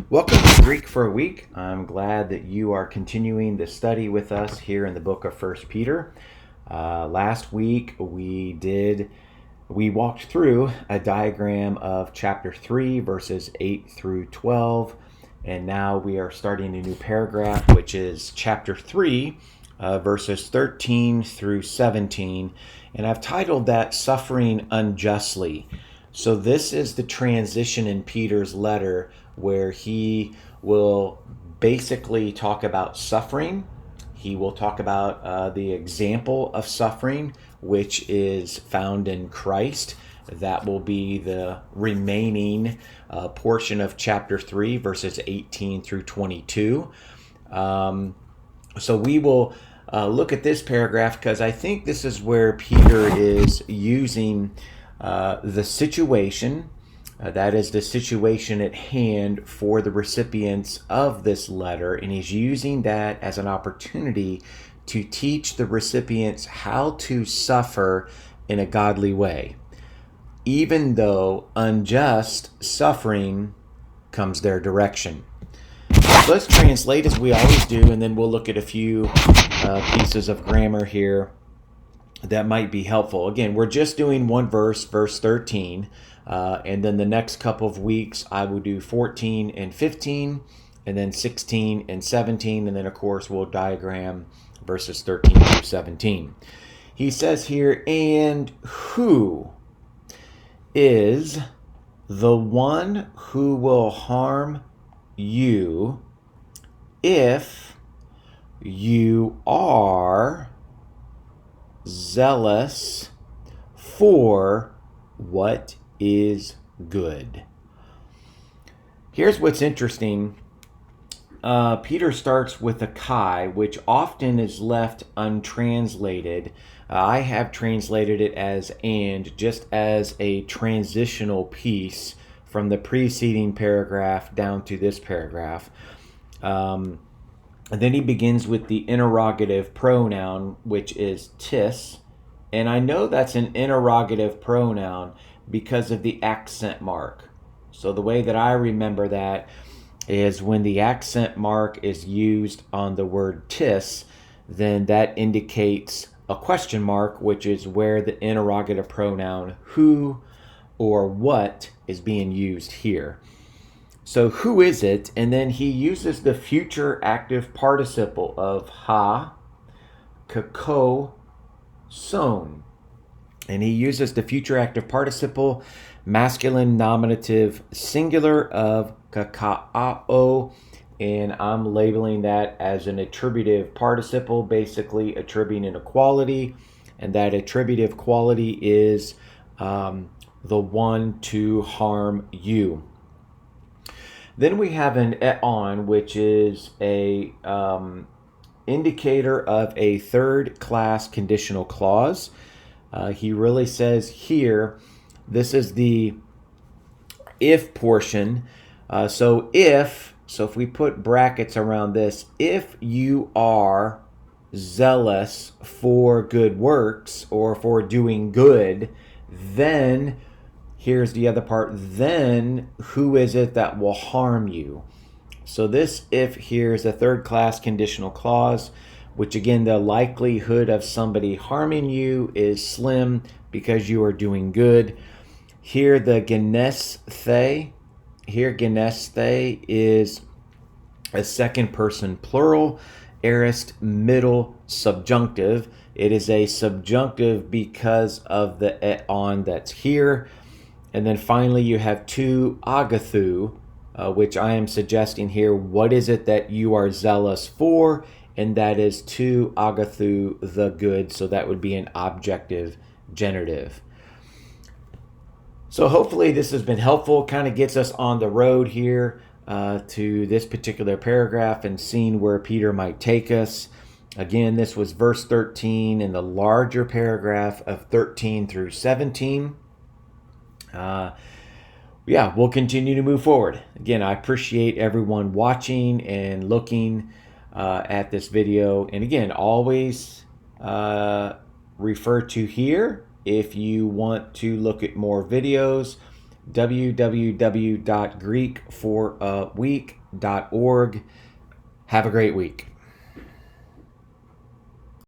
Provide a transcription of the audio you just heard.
Welcome to Greek for a Week. I'm glad that you are continuing the study with us here in the book of First Peter. Last week we walked through a diagram of chapter 3, verses 8 through 12, and now we are starting a new paragraph, which is chapter 3, verses 13 through 17, and I've titled that Suffering Unjustly. So this is the transition in Peter's letter where he will basically talk about suffering. He will talk about the example of suffering, which is found in Christ. That will be the remaining portion of chapter 3, verses 18 through 22. So we will look at this paragraph because I think this is where Peter is using the situation, that is the situation at hand for the recipients of this letter, and he's using that as an opportunity to teach the recipients how to suffer in a godly way, even though unjust suffering comes their direction. So let's translate as we always do, and then we'll look at a few pieces of grammar here that might be helpful. Again, we're just doing one verse 13, and then the next couple of weeks I will do 14 and 15, and then 16 and 17, and then of course we'll diagram verses 13 through 17. He says here, "And who is the one who will harm you if you are zealous for what is good?" Here's what's interesting. Peter starts with a chi, which often is left untranslated. I have translated it as "and," just as a transitional piece from the preceding paragraph down to this paragraph. And then he begins with the interrogative pronoun, which is tis. And I know that's an interrogative pronoun because of the accent mark. So the way that I remember that is when the accent mark is used on the word tis, then that indicates a question mark, which is where the interrogative pronoun who or what is being used here. So who is it? And then he uses the future active participle of ha, kako, son. And he uses the future active participle, masculine nominative singular of kakao, and I'm labeling that as an attributive participle, basically attributing an equality, and that attributive quality is the one to harm you. Then we have an on, which is a indicator of a third-class conditional clause. He really says here, this is the if portion. So if we put brackets around this, if you are zealous for good works or for doing good, then here's the other part, then who is it that will harm you? So this if here is a third-class conditional clause, which again, the likelihood of somebody harming you is slim because you are doing good. Here the genesthe, is a second person plural, aorist middle subjunctive. It is a subjunctive because of the on that's here. And then finally, you have to agathu, which I am suggesting here. What is it that you are zealous for? And that is to agathu, the good. So that would be an objective genitive. So hopefully this has been helpful. Kind of gets us on the road here to this particular paragraph and seeing where Peter might take us. Again, this was verse 13 in the larger paragraph of 13 through 17. We'll continue to move forward. Again, I appreciate everyone watching and looking at this video. And again, always refer to here if you want to look at more videos. www.greekforaweek.org. Have a great week.